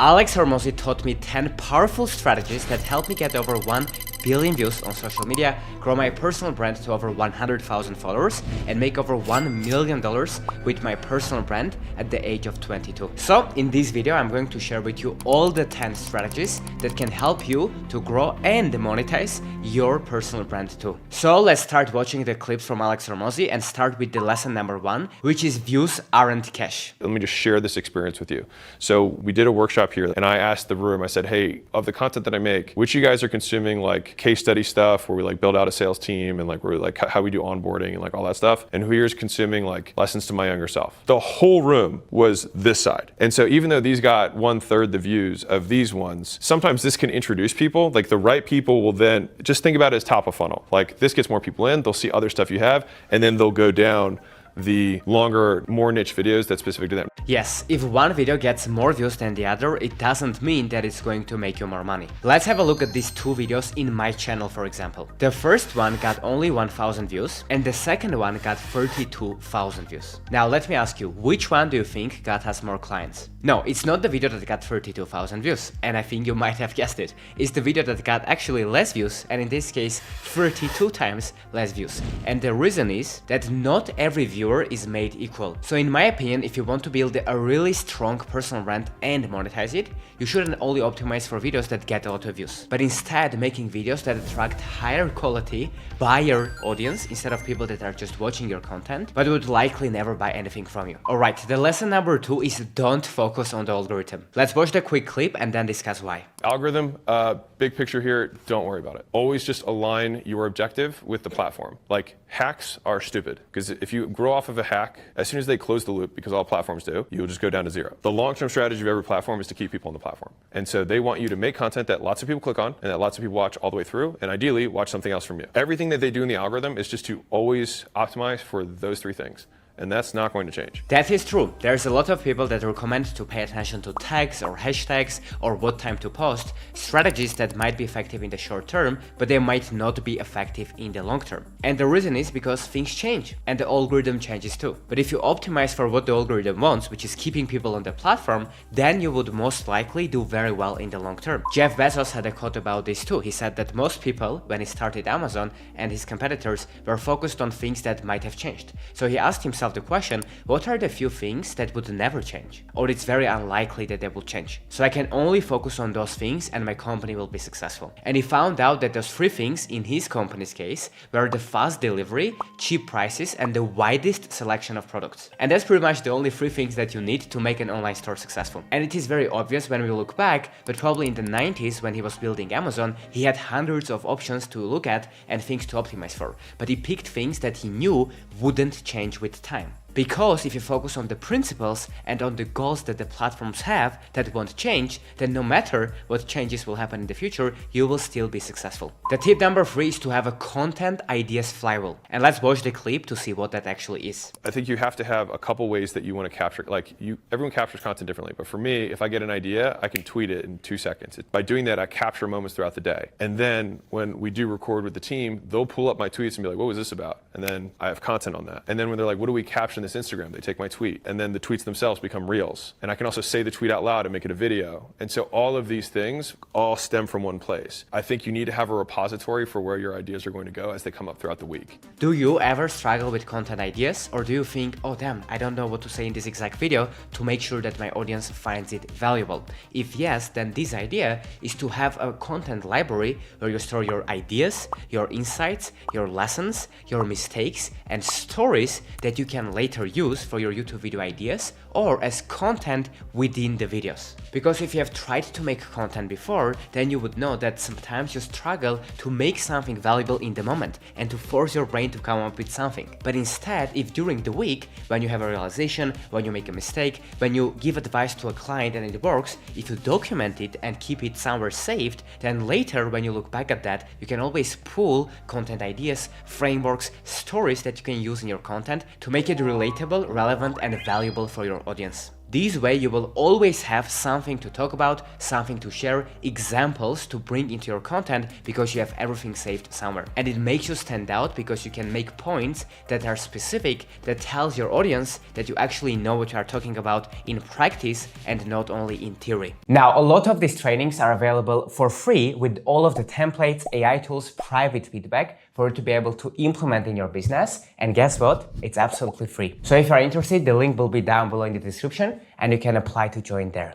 Alex Hormozi taught me 10 powerful strategies that helped me get over 1 billion views on social media, grow my personal brand to over 100,000 followers, and make over $1 million with my personal brand at the age of 22. So in this video, I'm going to share with you all the 10 strategies that can help you to grow and monetize your personal brand too. So let's start watching the clips from Alex Hormozi and start with the lesson number 1, which is views aren't cash. Let me just share this experience with you. So we did a workshop here and I asked the room, I said, hey, of the content that I make, which you guys are consuming like case study stuff where we like build out a sales team and like we're like how we do onboarding and like all that stuff, and who here is consuming like lessons to my younger self? The whole room was this side. And so even though these got 1/3 the views of these ones, sometimes this can introduce people. Like the right people will then just think about it as top of funnel. Like this gets more people in, they'll see other stuff you have, and then they'll go down the longer, more niche videos that's specific to them. Yes, if one video gets more views than the other, it doesn't mean that it's going to make you more money. Let's have a look at these 2 videos in my channel, for example. The first one got only 1,000 views and the second one got 32,000 views. Now let me ask you, which one do you think got us more clients? No, it's not the video that got 32,000 views, and I think you might have guessed it. It's the video that got actually less views, and in this case 32 times less views. And the reason is that not every viewer is made equal. So in my opinion, if you want to build a really strong personal brand and monetize it, you shouldn't only optimize for videos that get a lot of views, but instead making videos that attract higher quality buyer audience instead of people that are just watching your content but would likely never buy anything from you. Alright, the lesson number 2 is don't focus on the algorithm. Let's watch the quick clip and then discuss why. Algorithm, big picture here, don't worry about it. Always just align your objective with the platform. Like hacks are stupid because if you grow off of a hack, as soon as they close the loop, because all platforms do, you'll just go down to 0. The long-term strategy of every platform is to keep people on the platform. And so they want you to make content that lots of people click on and that lots of people watch all the way through, and ideally watch something else from you. Everything that they do in the algorithm is just to always optimize for those 3 things. And that's not going to change. That is true. There's a lot of people that recommend to pay attention to tags or hashtags or what time to post, strategies that might be effective in the short term, but they might not be effective in the long term. And the reason is because things change and the algorithm changes too. But if you optimize for what the algorithm wants, which is keeping people on the platform, then you would most likely do very well in the long term. Jeff Bezos had a quote about this too. He said that most people, when he started Amazon and his competitors, were focused on things that might have changed. So he asked himself the question, what are the few things that would never change? Or it's very unlikely that they will change. So I can only focus on those things and my company will be successful. And he found out that those 3 things in his company's case were the fast delivery, cheap prices, and the widest selection of products. And that's pretty much the only 3 things that you need to make an online store successful. And it is very obvious when we look back, but probably in the 90s when he was building Amazon, he had hundreds of options to look at and things to optimize for. But he picked things that he knew wouldn't change with time. Because if you focus on the principles and on the goals that the platforms have that won't change, then no matter what changes will happen in the future, you will still be successful. The tip number 3 is to have a content ideas flywheel. And let's watch the clip to see what that actually is. I think you have to have a couple ways that you want to capture, like everyone captures content differently, but for me, if I get an idea, I can tweet it in 2 seconds. By doing that, I capture moments throughout the day. And then when we do record with the team, they'll pull up my tweets and be like, what was this about? And then I have content on that. And then when they're like, what do we capture in this Instagram? They take my tweet, and then the tweets themselves become reels. And I can also say the tweet out loud and make it a video. And so all of these things all stem from one place. I think you need to have a repository for where your ideas are going to go as they come up throughout the week. Do you ever struggle with content ideas, or do you think, oh damn, I don't know what to say in this exact video to make sure that my audience finds it valuable? If yes, then this idea is to have a content library where you store your ideas, your insights, your lessons, your mistakes, and stories that you can later use for your YouTube video ideas or as content within the videos. Because if you have tried to make content before, then you would know that sometimes you struggle to make something valuable in the moment and to force your brain to come up with something. But instead, if during the week, when you have a realization, when you make a mistake, when you give advice to a client and it works, if you document it and keep it somewhere saved, then later when you look back at that, you can always pull content ideas, frameworks, stories that you can use in your content to make it relatable, relevant, and valuable for your audience. This way you will always have something to talk about, something to share, examples to bring into your content because you have everything saved somewhere. And it makes you stand out because you can make points that are specific, that tells your audience that you actually know what you are talking about in practice and not only in theory. Now, a lot of these trainings are available for free with all of the templates, AI tools, private feedback for you to be able to implement in your business. And guess what? It's absolutely free. So if you are interested, the link will be down below in the description and you can apply to join there.